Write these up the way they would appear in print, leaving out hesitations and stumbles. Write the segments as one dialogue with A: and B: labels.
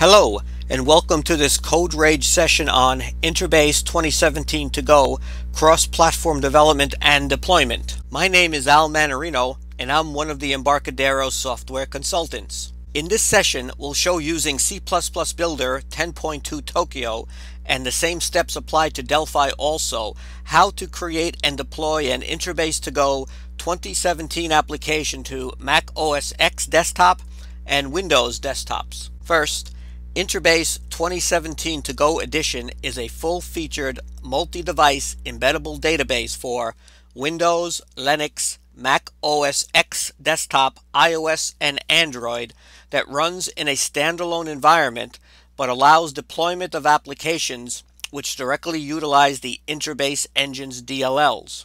A: Hello, and welcome to this CodeRage session on InterBase 2017 ToGo cross-platform development and deployment. My name is Mannarino, and I'm one of the Embarcadero software consultants. In this session, we'll show using C++ Builder 10.2 Tokyo and the same steps apply to Delphi also, how to create and deploy an InterBase ToGo 2017 application to Mac OS X desktop and Windows desktops. First, InterBase 2017 ToGo Edition is a full-featured multi-device embeddable database for Windows, Linux, Mac OS X desktop, iOS, and Android that runs in a standalone environment but allows deployment of applications which directly utilize the InterBase engine's DLLs.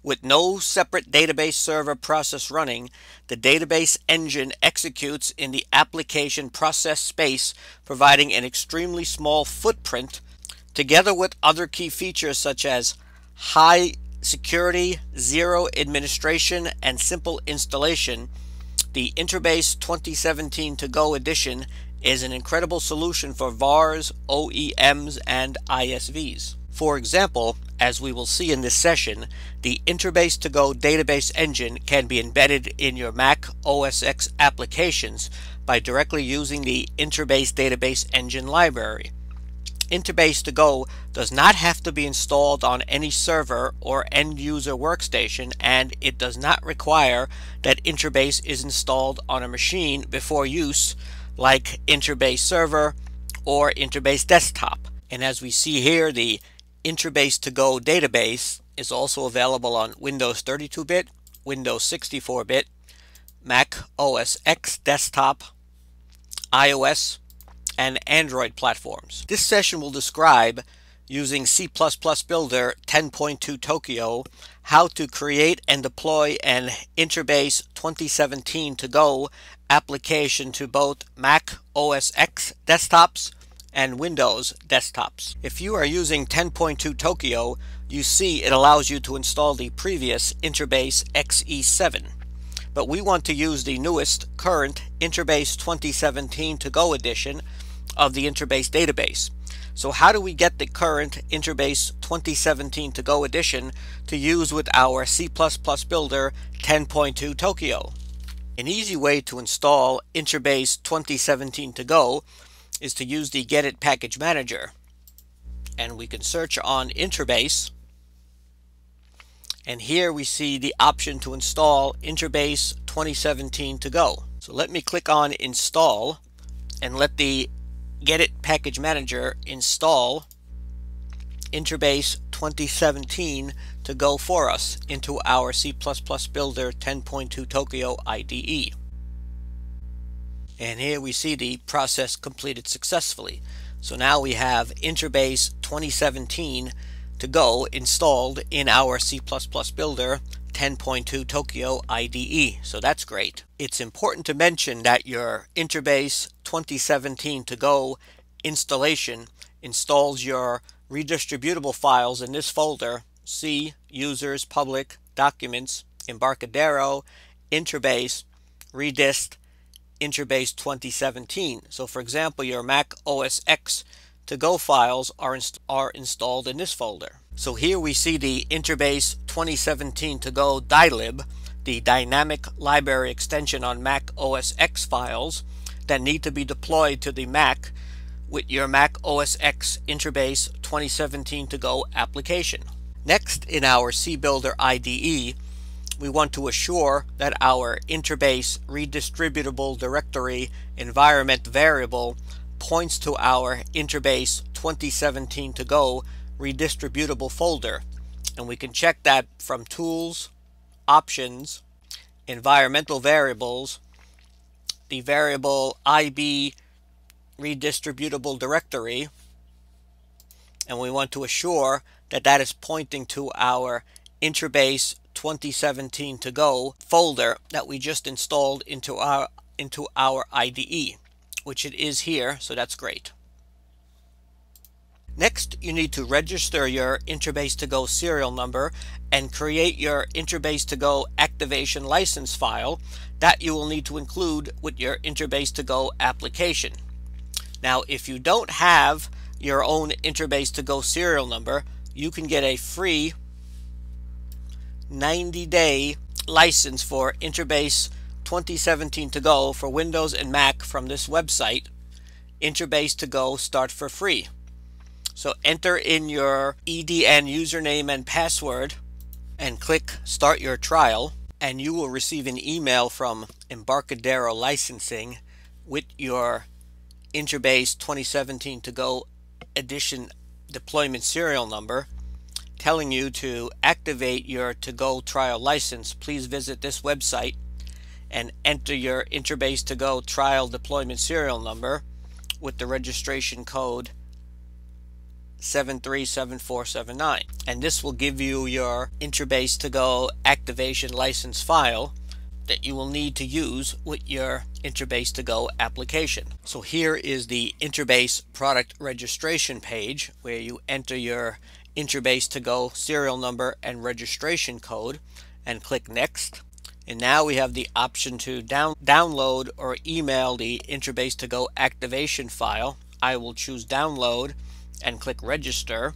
A: With no separate database server process running, the database engine executes in the application process space, providing an extremely small footprint. Together with other key features such as high security, zero administration, and simple installation, the InterBase 2017 ToGo Edition is an incredible solution for VARs, OEMs, and ISVs. For example, as we will see in this session, the InterBase ToGo database engine can be embedded in your Mac OS X applications by directly using the InterBase database engine library. InterBase ToGo does not have to be installed on any server or end-user workstation, and it does not require that InterBase is installed on a machine before use, like InterBase Server or InterBase Desktop. And as we see here, the InterBase ToGo database is also available on Windows 32-bit, Windows 64-bit, Mac OS X desktop, iOS, and Android platforms. This session will describe, using C++ Builder 10.2 Tokyo, how to create and deploy an InterBase 2017 ToGo application to both Mac OS X desktops and Windows desktops. If you are using 10.2 Tokyo, you see it allows you to install the previous InterBase XE7. But we want to use the newest current InterBase 2017 ToGo edition of the InterBase database. So how do we get the current InterBase 2017 ToGo edition to use with our C++ Builder 10.2 Tokyo? An easy way to install InterBase 2017 ToGo is to use the Get It package manager, and we can search on InterBase, and here we see the option to install InterBase 2017 ToGo. So let me click on install and let the Get It package manager install InterBase 2017 ToGo for us into our C++ Builder 10.2 Tokyo IDE. And here we see the process completed successfully. So now we have InterBase 2017 ToGo installed in our C++ Builder 10.2 Tokyo IDE. So that's great. It's important to mention that your InterBase 2017 ToGo installation installs your redistributable files in this folder: C, Users, Public, Documents, Embarcadero, InterBase, Redist, InterBase 2017. So for example, your Mac OS X ToGo files are installed in this folder. So here we see the InterBase 2017 ToGo dylib, the dynamic library extension on Mac OS X files that need to be deployed to the Mac with your Mac OS X InterBase 2017 ToGo application. Next, in our CBuilder IDE, we want to assure that our InterBase redistributable directory environment variable points to our InterBase 2017 ToGo redistributable folder, and we can check that from Tools, Options, Environmental Variables, the variable IB redistributable directory, and we want to assure that that is pointing to our InterBase 2017 ToGo folder that we just installed into our IDE, which it is here, so that's great. Next, you need to register your InterBase ToGo serial number and create your InterBase ToGo activation license file that you will need to include with your InterBase ToGo application. Now, if you don't have your own InterBase ToGo serial number, you can get a free 90-day license for InterBase 2017 ToGo for Windows and Mac from this website. InterBase ToGo start for free. So enter in your EDN username and password and click Start Your Trial, and you will receive an email from Embarcadero Licensing with your InterBase 2017 ToGo Edition deployment serial number telling you to activate your ToGo trial license. Please visit this website and enter your InterBase ToGo trial deployment serial number with the registration code 737479, and this will give you your InterBase ToGo activation license file that you will need to use with your InterBase ToGo application. So here is the InterBase product registration page where you enter your InterBase ToGo serial number and registration code and click Next. And now we have the option to download or email the InterBase ToGo activation file. I will choose download and click register,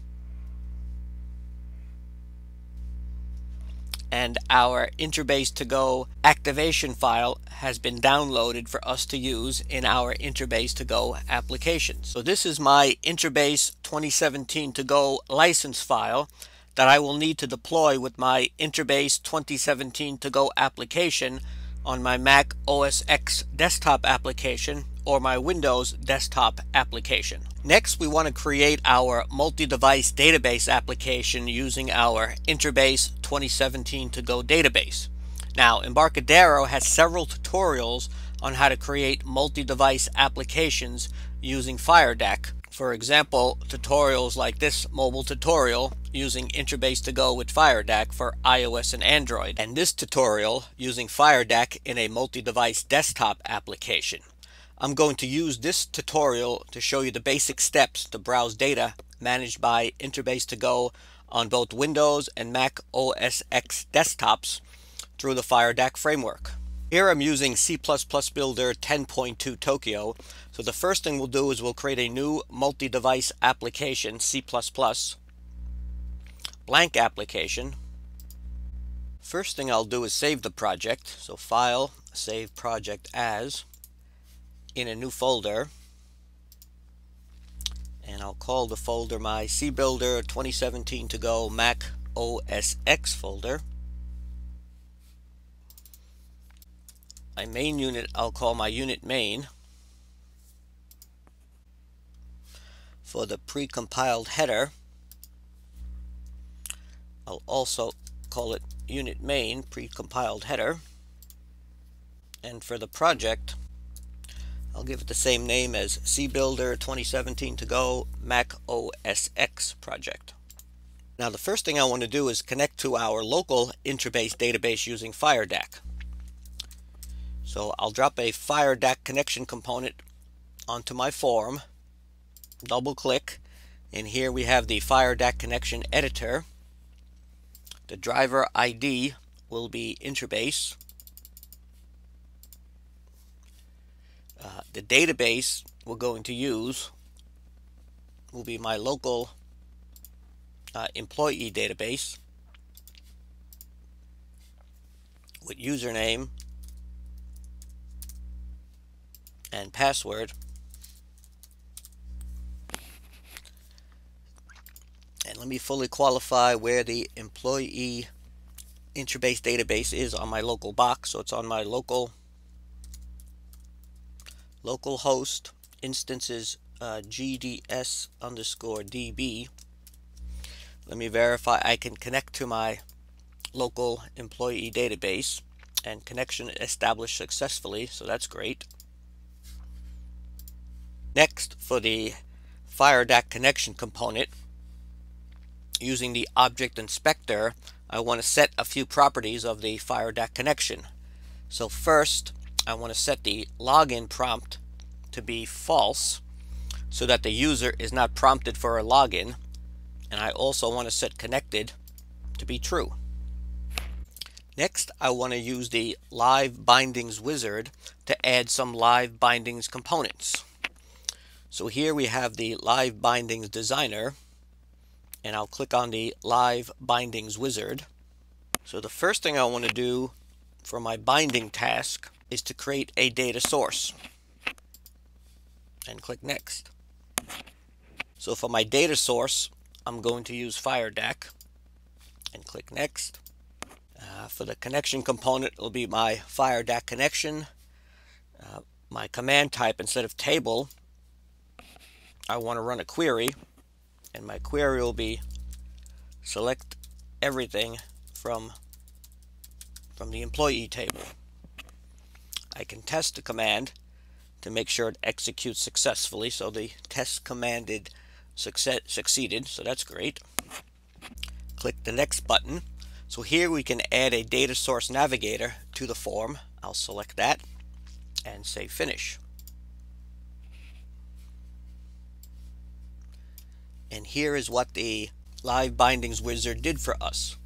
A: and our InterBase ToGo activation file has been downloaded for us to use in our InterBase ToGo application. So this is my InterBase 2017 ToGo license file that I will need to deploy with my InterBase 2017 ToGo application on my Mac OS X desktop application or my Windows desktop application. Next, we want to create our multi-device database application using our InterBase 2017 ToGo database. Now, Embarcadero has several tutorials on how to create multi-device applications using FireDAC. For example, tutorials like this mobile tutorial using InterBase ToGo with FireDAC for iOS and Android, and this tutorial using FireDAC in a multi-device desktop application. I'm going to use this tutorial to show you the basic steps to browse data managed by InterBase ToGo on both Windows and Mac OS X desktops through the FireDAC framework. Here I'm using C++ Builder 10.2 Tokyo. So the first thing we'll do is we'll create a new multi-device application, C++, blank application. First thing I'll do is save the project. So File, Save Project As, in a new folder, and I'll call the folder my CBuilder 2017 ToGo Mac OS X folder. My main unit I'll call my unit main. For the precompiled header, I'll also call it unit main precompiled header, and for the project I'll give it the same name as CBuilder 2017 ToGo Mac OS X project. Now the first thing I want to do is connect to our local InterBase database using FireDAC. So I'll drop a FireDAC connection component onto my form, double click, and here we have the FireDAC connection editor. The driver ID will be InterBase. The database we're going to use will be my local employee database with username and password. And let me fully qualify where the employee InterBase database is on my local box. So it's on my local host instances GDS_DB. Let me verify I can connect to my local employee database, and connection established successfully, so that's great. Next, for the FireDAC connection component, using the object inspector, I want to set a few properties of the FireDAC connection. So first, I want to set the login prompt to be false so that the user is not prompted for a login, and I also want to set connected to be true. Next, I want to use the live bindings wizard to add some live bindings components. So here we have the Live Bindings Designer, and I'll click on the Live Bindings Wizard. So the first thing I want to do for my binding task is to create a data source, and click Next. So for my data source, I'm going to use FireDAC, and click Next. For the connection component, it will be my FireDAC connection. My command type, instead of table, I want to run a query, and my query will be select everything from the employee table. I can test the command to make sure it executes successfully. So the test command succeeded, so that's great. Click the Next button. So here we can add a data source navigator to the form. I'll select that and say Finish. And here is what the Live Bindings Wizard did for us.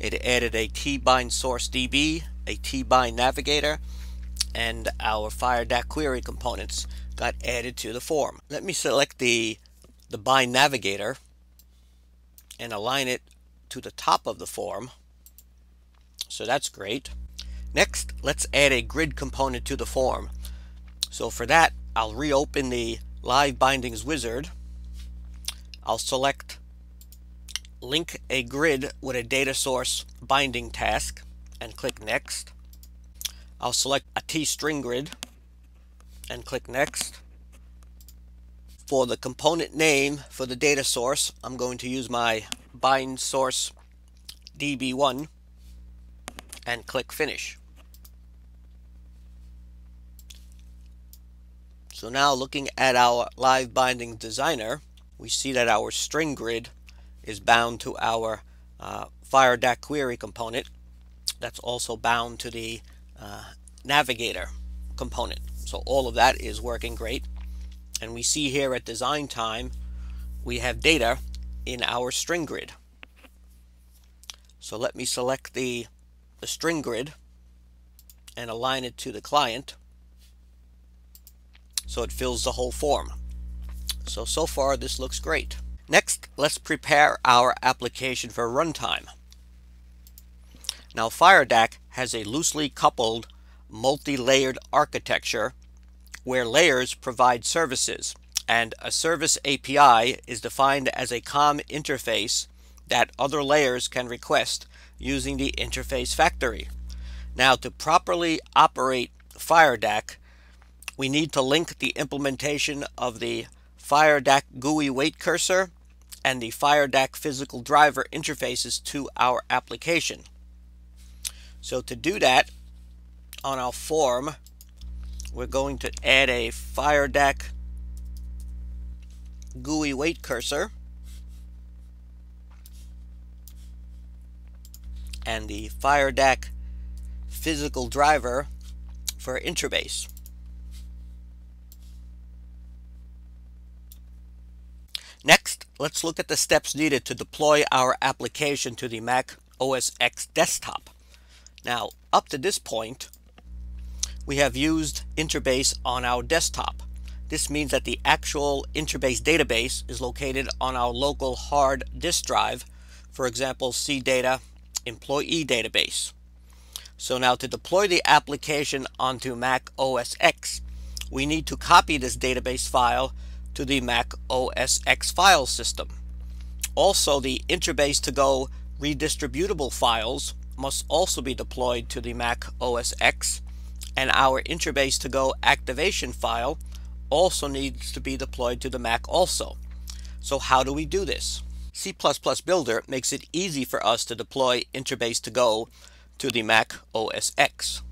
A: It added a tbind source DB, a tbind navigator, and our FireDAC query components got added to the form. Let me select the bind navigator and align it to the top of the form. So that's great. Next, let's add a grid component to the form. So for that, I'll reopen the Live Bindings Wizard. I'll select Link a Grid with a Data Source Binding Task and click Next. I'll select a T-string grid and click Next. For the component name for the data source, I'm going to use my bind source DB1 and click Finish. So now, looking at our Live Bindings Designer, we see that our string grid is bound to our FireDAC query component. That's also bound to the navigator component. So all of that is working great. And we see here at design time, we have data in our string grid. So let me select the string grid and align it to the client so it fills the whole form. So far this looks great. Next, let's prepare our application for runtime. Now FireDAC has a loosely coupled multi-layered architecture where layers provide services, and a service API is defined as a COM interface that other layers can request using the interface factory. Now, to properly operate FireDAC, we need to link the implementation of the FireDAC GUI weight cursor and the FireDAC physical driver interfaces to our application. So to do that, on our form, we're going to add a FireDAC GUI weight cursor and the FireDAC physical driver for InterBase. Next, let's look at the steps needed to deploy our application to the Mac OS X desktop. Now, up to this point, we have used InterBase on our desktop. This means that the actual InterBase database is located on our local hard disk drive, for example, CData employee database. So now, to deploy the application onto Mac OS X, we need to copy this database file to the Mac OS X file system. Also, the InterBase ToGo redistributable files must also be deployed to the Mac OS X, and our InterBase ToGo activation file also needs to be deployed to the Mac also. So how do we do this? C++ Builder makes it easy for us to deploy InterBase ToGo to the Mac OS X.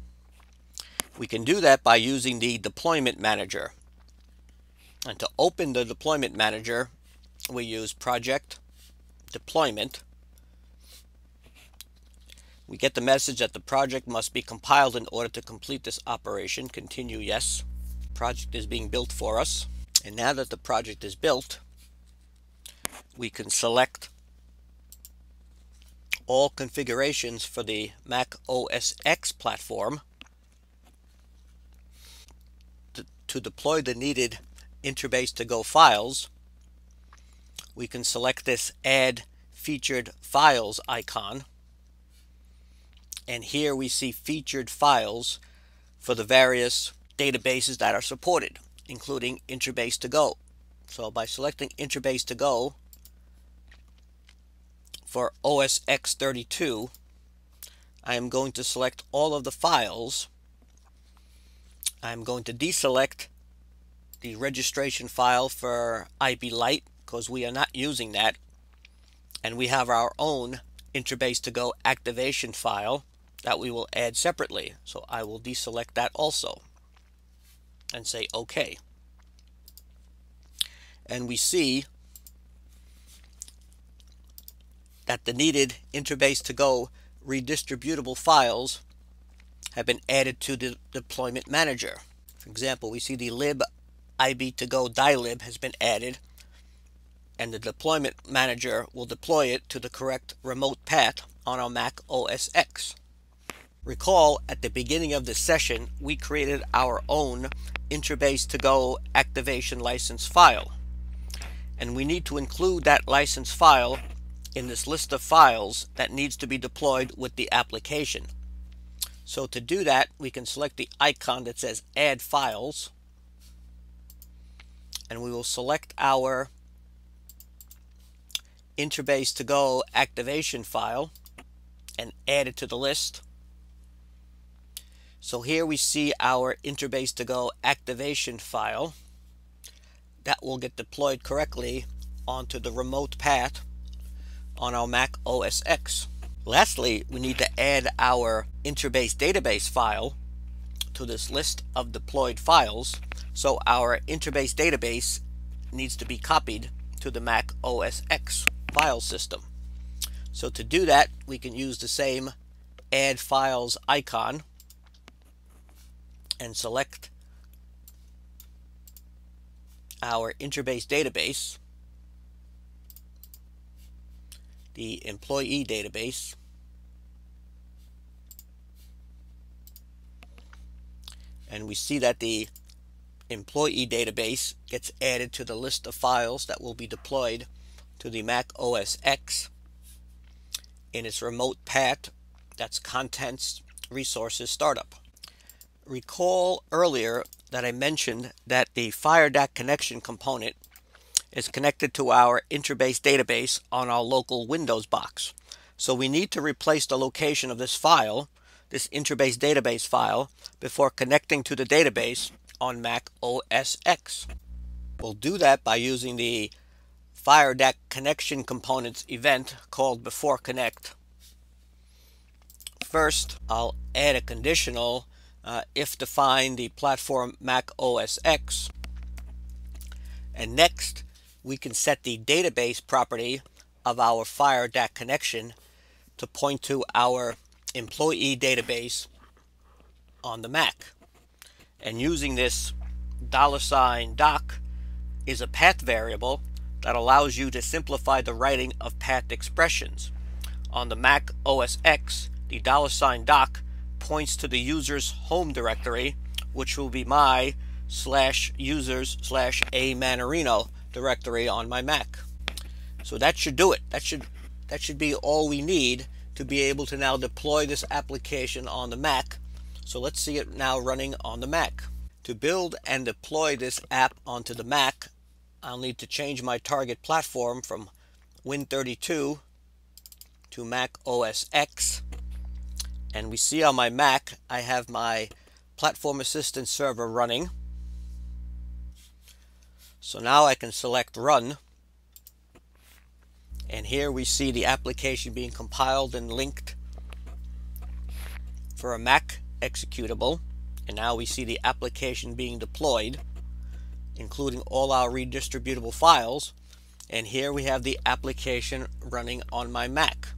A: We can do that by using the Deployment Manager. And to open the Deployment Manager, we use Project, Deployment. We get the message that the project must be compiled in order to complete this operation. Continue, yes. Project is being built for us. And now that the project is built, we can select all configurations for the Mac OS X platform. to deploy the needed InterBase ToGo files, we can select this Add Featured Files icon. And here we see featured files for the various databases that are supported, including InterBase ToGo. So by selecting InterBase ToGo for OS X32, I am going to select all of the files. I'm going to deselect the registration file for IB Lite because we are not using that, and we have our own InterBase ToGo activation file that we will add separately. So I will deselect that also and say OK. And we see that the needed InterBase ToGo redistributable files have been added to the deployment manager. For example, we see the lib IB ToGo dilib has been added, and the deployment manager will deploy it to the correct remote path on our Mac OS X. Recall at the beginning of this session we created our own InterBase ToGo activation license file, and we need to include that license file in this list of files that needs to be deployed with the application. So to do that, we can select the icon that says Add Files, and we will select our InterBase ToGo activation file and add it to the list. So here we see our InterBase ToGo activation file that will get deployed correctly onto the remote path on our Mac OS X. Lastly, we need to add our InterBase database file to this list of deployed files. So our InterBase database needs to be copied to the Mac OS X file system. So to do that, we can use the same Add Files icon and select our InterBase database, the employee database, and we see that the employee database gets added to the list of files that will be deployed to the Mac OS X in its remote path, that's Contents Resources Startup. Recall earlier that I mentioned that the FireDAC connection component is connected to our InterBase database on our local Windows box. So we need to replace the location of this file, this InterBase database file, before connecting to the database on Mac OS X. We'll do that by using the FireDAC connection components event called before connect. First, I'll add a conditional if define the platform Mac OS X, and next we can set the database property of our FireDAC connection to point to our employee database on the Mac. And using this $doc is a path variable that allows you to simplify the writing of path expressions. On the Mac OS X, the $doc points to the user's home directory, which will be my /users/a Mannarino directory on my Mac. So that should do it. That should be all we need to be able to now deploy this application on the Mac. So let's see it now running on the Mac. To build and deploy this app onto the Mac, I'll need to change my target platform from Win32 to Mac OS X. And we see on my Mac I have my Platform Assistant server running. So now I can select Run, and here we see the application being compiled and linked for a Mac executable, and now we see the application being deployed, including all our redistributable files, and here we have the application running on my Mac.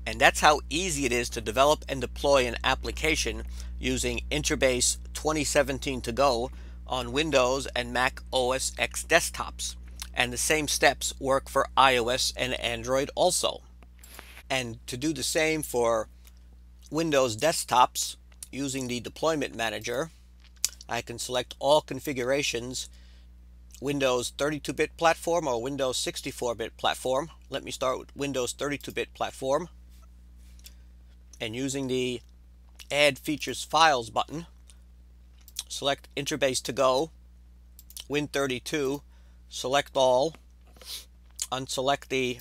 A: And that's how easy it is to develop and deploy an application using InterBase 2017 ToGo on Windows and Mac OS X desktops. And the same steps work for iOS and Android also. And to do the same for Windows desktops using the deployment manager, I can select all configurations, Windows 32-bit platform or Windows 64-bit platform. Let me start with Windows 32-bit platform. And using the Add Features Files button, select InterBase ToGo, Win32, select all, unselect the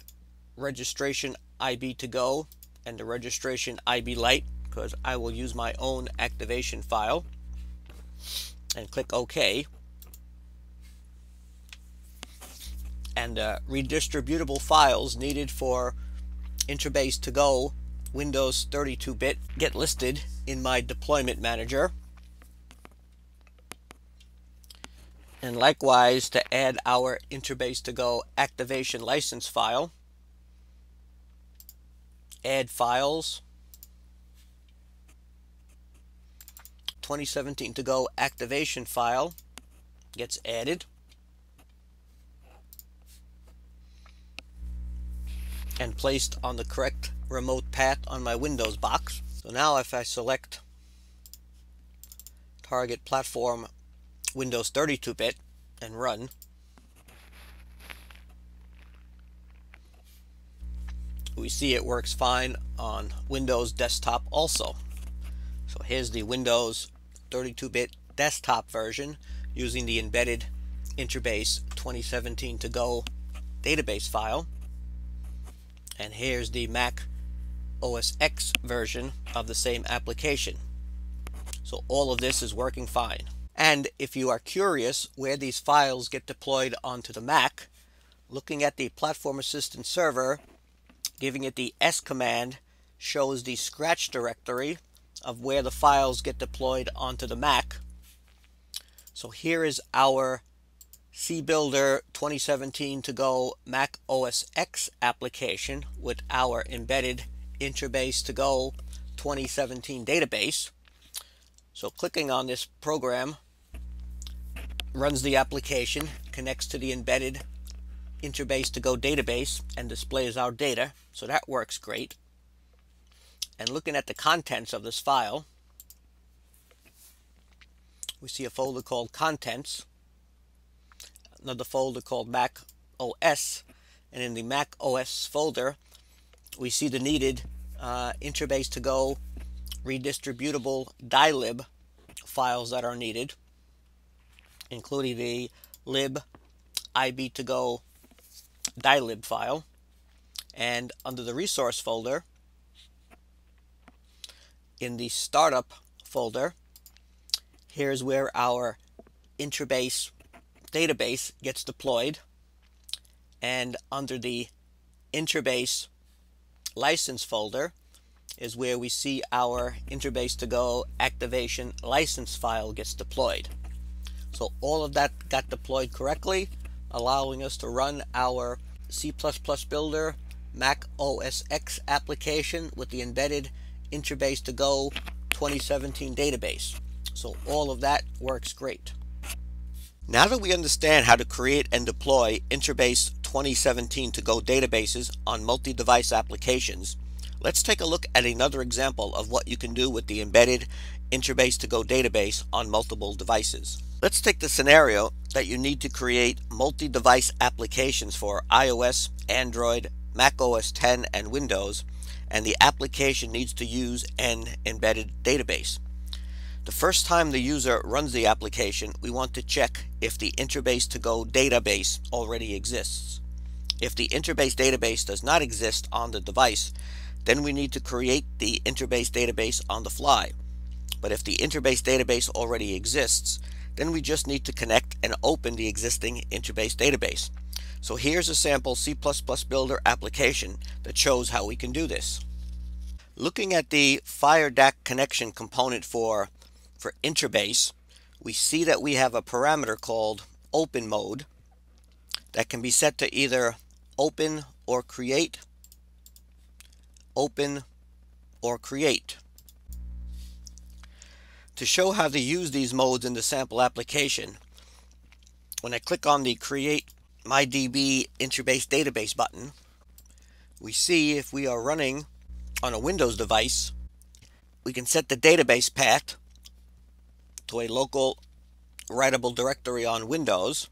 A: registration IB ToGo and the registration IB Lite because I will use my own activation file, and click OK. And redistributable files needed for InterBase ToGo Windows 32-bit get listed in my deployment manager. And likewise, to add our InterBase ToGo activation license file, add files, 2017 ToGo activation file gets added. And placed on the correct remote path on my Windows box. So now if I select target platform Windows 32-bit and run, we see it works fine on Windows desktop also. So here's the Windows 32-bit desktop version using the embedded InterBase 2017 ToGo database file. And here's the Mac OS X version of the same application. So all of this is working fine. And if you are curious where these files get deployed onto the Mac, looking at the Platform Assistant server, giving it the S command shows the scratch directory of where the files get deployed onto the Mac. So here is our CBuilder 2017 ToGo Mac OS X application with our embedded InterBase ToGo 2017 database. So clicking on this program runs the application, connects to the embedded InterBase ToGo database, and displays our data. So that works great. And looking at the contents of this file, we see a folder called Contents, another folder called Mac OS, and in the Mac OS folder we see the needed InterBase ToGo redistributable dylib files that are needed, including the lib IB ToGo dylib file. And under the resource folder, in the startup folder, here's where our InterBase database gets deployed, and under the InterBase license folder is where we see our InterBase ToGo activation license file gets deployed. So all of that got deployed correctly, allowing us to run our C++ Builder Mac OS X application with the embedded InterBase ToGo 2017 database. So all of that works great. Now that we understand how to create and deploy InterBase 2017 ToGo databases on multi-device applications, let's take a look at another example of what you can do with the embedded InterBase ToGo database on multiple devices. Let's take the scenario that you need to create multi-device applications for iOS, Android, Mac OS X, and Windows, and the application needs to use an embedded database. The first time the user runs the application, we want to check if the InterBase ToGo database already exists. If the InterBase database does not exist on the device, then we need to create the InterBase database on the fly. But if the InterBase database already exists, then we just need to connect and open the existing InterBase database. So here's a sample C++ Builder application that shows how we can do this. Looking at the FireDAC connection component for InterBase, we see that we have a parameter called open mode that can be set to either open or create, open or create. To show how to use these modes in the sample application, when I click on the Create MyDB InterBase Database button, we see if we are running on a Windows device, we can set the database path to a local writable directory on Windows.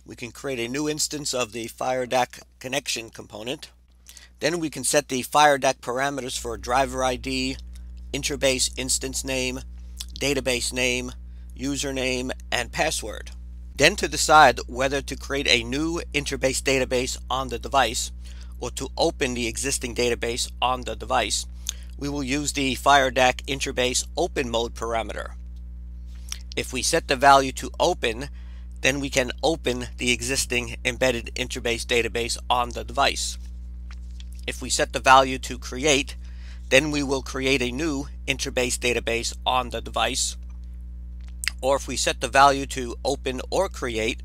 A: We can create a new instance of the FireDAC connection component. Then we can set the FireDAC parameters for driver ID, InterBase instance name, database name, username, and password. Then to decide whether to create a new InterBase database on the device or to open the existing database on the device, we will use the FireDAC InterBase open mode parameter. If we set the value to open, then we can open the existing embedded InterBase database on the device. If we set the value to create, then we will create a new InterBase database on the device. Or if we set the value to open or create,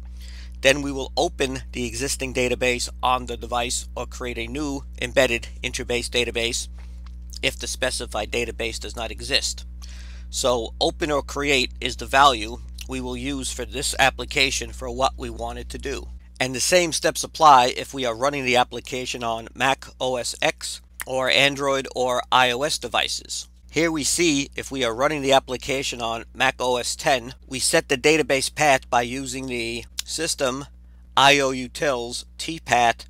A: then we will open the existing database on the device or create a new embedded InterBase database if the specified database does not exist. So open or create is the value we will use for this application for what we want it to do. And the same steps apply if we are running the application on Mac OS X or Android or iOS devices. Here we see if we are running the application on Mac OS X, we set the database path by using the system IOUtils tpath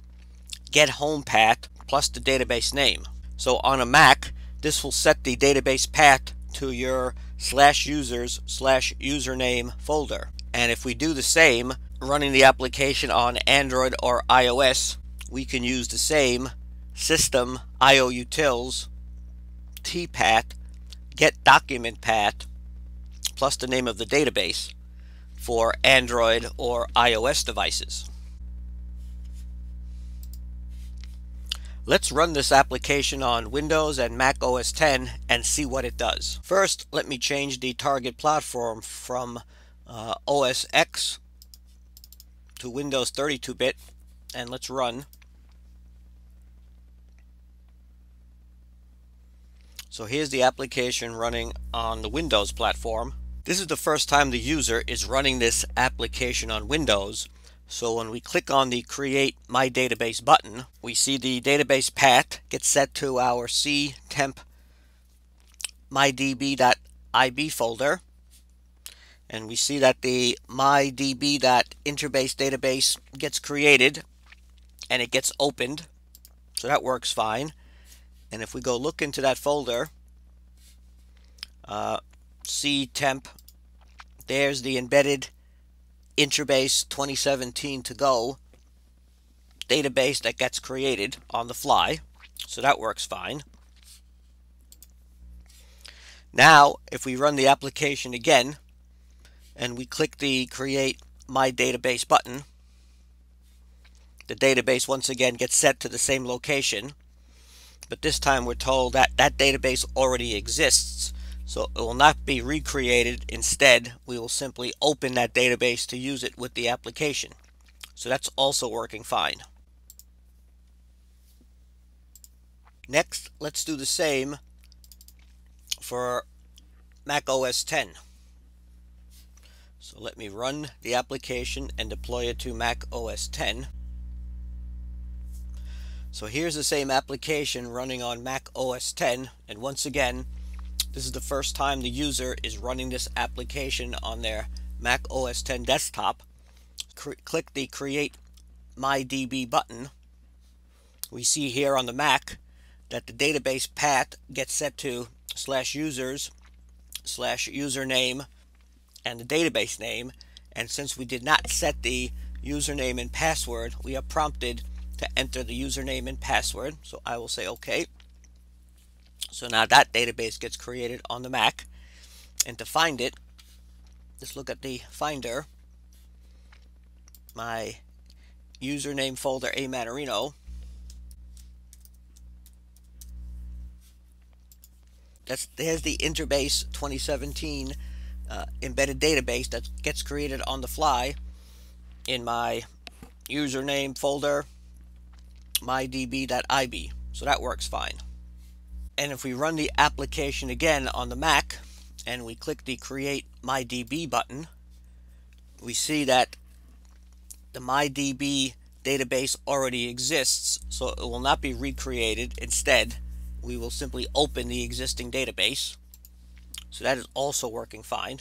A: get home path plus the database name. So on a Mac, this will set the database path to your /users/username folder. And if we do the same running the application on Android or iOS, we can use the same system IOUtils tpath get document path plus the name of the database for Android or iOS devices. Let's run this application on Windows and Mac OS X and see what it does. First, let me change the target platform from OS X to Windows 32-bit, and let's run. So here's the application running on the Windows platform. This is the first time the user is running this application on Windows. So when we click on the Create My Database button, we see the database path gets set to our ctemp mydb.ib folder. And we see that the mydb.interbase database gets created and it gets opened. So that works fine. And if we go look into that folder, ctemp, there's the embedded InterBase 2017 ToGo database that gets created on the fly. So that works fine. Now, if we run the application again and we click the Create My Database button, the database once again gets set to the same location. But this time we're told that that database already exists, so it will not be recreated. Instead, we will simply open that database to use it with the application. So that's also working fine. Next, let's do the same for Mac OS X. So let me run the application and deploy it to Mac OS X. So here's the same application running on Mac OS X, and once again, this is the first time the user is running this application on their Mac OS X desktop. Click the Create My DB button. We see here on the Mac that the database path gets set to /users/username and the database name, and since we did not set the username and password, we are prompted to enter the username and password. So I will say OK. So now that database gets created on the Mac, and to find it, let's look at the Finder. My username folder Mannarino. There's the InterBase 2017 embedded database that gets created on the fly in my username folder mydb.ib. So that works fine. And if we run the application again on the Mac and we click the Create MyDB button, we see that the MyDB database already exists, so it will not be recreated. Instead, we will simply open the existing database. So that is also working fine.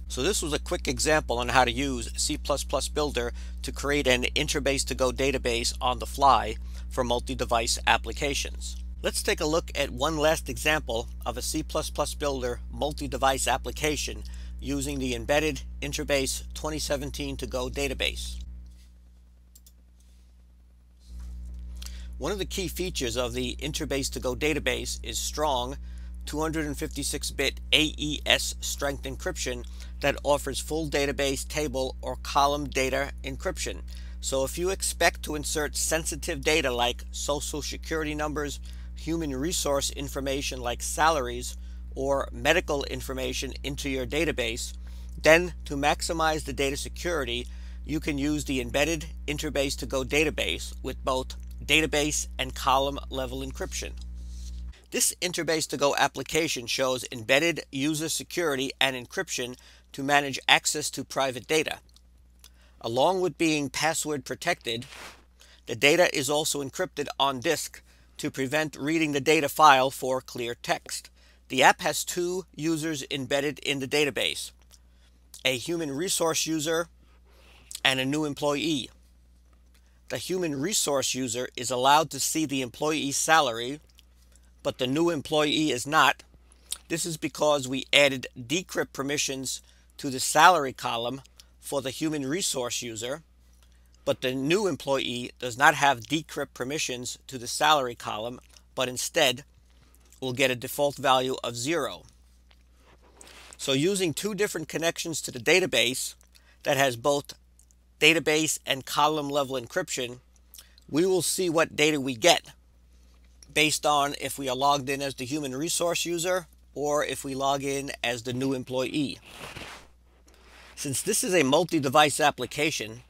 A: So this was a quick example on how to use C++ Builder to create an InterBase ToGo database on the fly for multi-device applications. Let's take a look at one last example of a C++ Builder multi-device application using the embedded InterBase 2017 ToGo database. One of the key features of the InterBase ToGo database is strong 256-bit AES strength encryption that offers full database table or column data encryption. So if you expect to insert sensitive data like social security numbers, human resource information like salaries, or medical information into your database, then to maximize the data security, you can use the embedded InterBase ToGo database with both database and column level encryption. This InterBase ToGo application shows embedded user security and encryption to manage access to private data. Along with being password protected, the data is also encrypted on disk to prevent reading the data file for clear text. The app has two users embedded in the database, a human resource user and a new employee. The human resource user is allowed to see the employee's salary, but the new employee is not. This is because we added decrypt permissions to the salary column for the human resource user, but the new employee does not have decrypt permissions to the salary column, but instead will get a default value of 0. So using two different connections to the database that has both database and column level encryption, we will see what data we get based on if we are logged in as the human resource user or if we log in as the new employee. Since this is a multi-device application,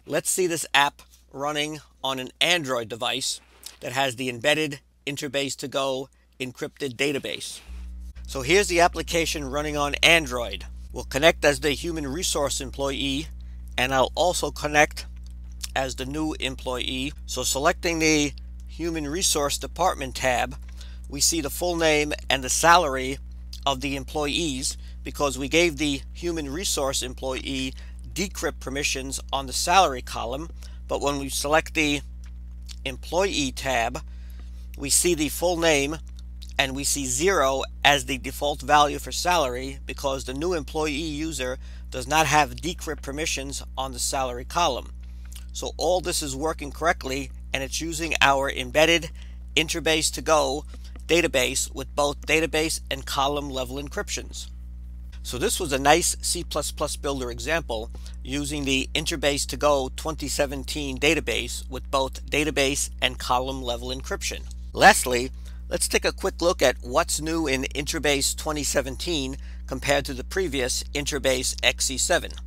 A: let's see this app running on an Android device that has the embedded InterBase ToGo encrypted database. So here's the application running on Android. We'll connect as the human resource employee, and I'll also connect as the new employee. So selecting the Human Resource Department tab, we see the full name and the salary of the employees because we gave the Human Resource employee decrypt permissions on the salary column. But when we select the Employee tab, we see the full name and we see 0 as the default value for salary because the new employee user does not have decrypt permissions on the salary column. So all this is working correctly, and it's using our embedded InterBase ToGo database with both database and column level encryptions. So this was a nice C++ Builder example using the InterBase ToGo 2017 database with both database and column level encryption. Lastly, let's take a quick look at what's new in InterBase 2017 compared to the previous InterBase XE7.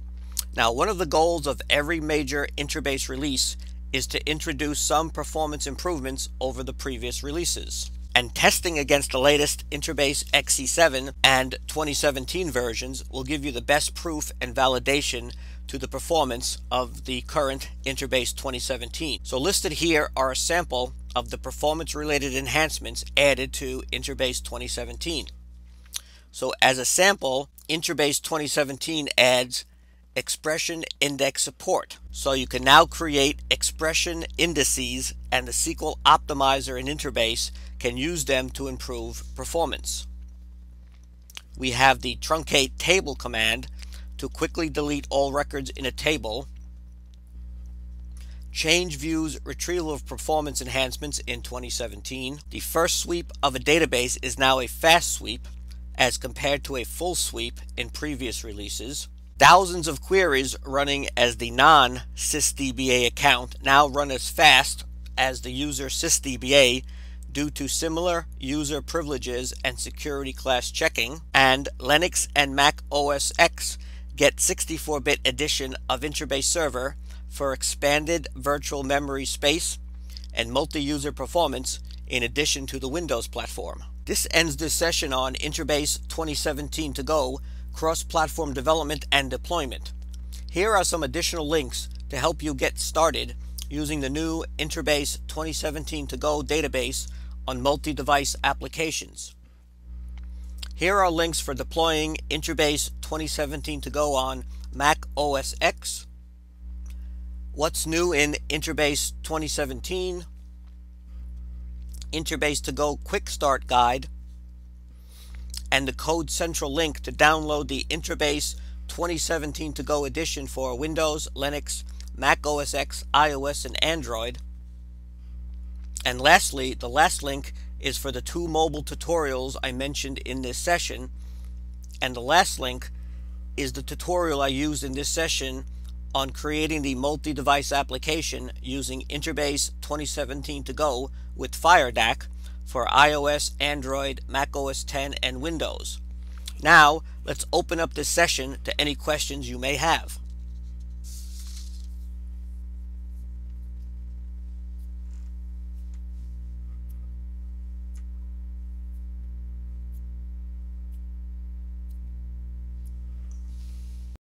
A: Now, one of the goals of every major InterBase release is to introduce some performance improvements over the previous releases. And testing against the latest InterBase XE7 and 2017 versions will give you the best proof and validation to the performance of the current InterBase 2017. So listed here are a sample of the performance-related enhancements added to InterBase 2017. So as a sample, InterBase 2017 adds expression index support. So you can now create expression indices, and the SQL optimizer in InterBase can use them to improve performance. We have the truncate table command to quickly delete all records in a table. Change views retrieval of performance enhancements in 2017. The first sweep of a database is now a fast sweep as compared to a full sweep in previous releases. Thousands of queries running as the non-sysdba account now run as fast as the user sysdba due to similar user privileges and security class checking. And Linux and Mac OS X get 64-bit edition of InterBase Server for expanded virtual memory space and multi-user performance in addition to the Windows platform. This ends this session on InterBase 2017 ToGo cross-platform development and deployment. Here are some additional links to help you get started using the new InterBase 2017 ToGo database on multi-device applications. Here are links for deploying InterBase 2017 ToGo on Mac OS X, what's new in InterBase 2017, InterBase ToGo Quick Start Guide, and the Code Central link to download the InterBase 2017 ToGo Edition for Windows, Linux, Mac OS X, iOS, and Android. And lastly, the last link is for the 2 mobile tutorials I mentioned in this session. And the last link is the tutorial I used in this session on creating the multi-device application using InterBase 2017 ToGo with FireDAC for iOS, Android, Mac OS X, and Windows. Now, let's open up this session to any questions you may have.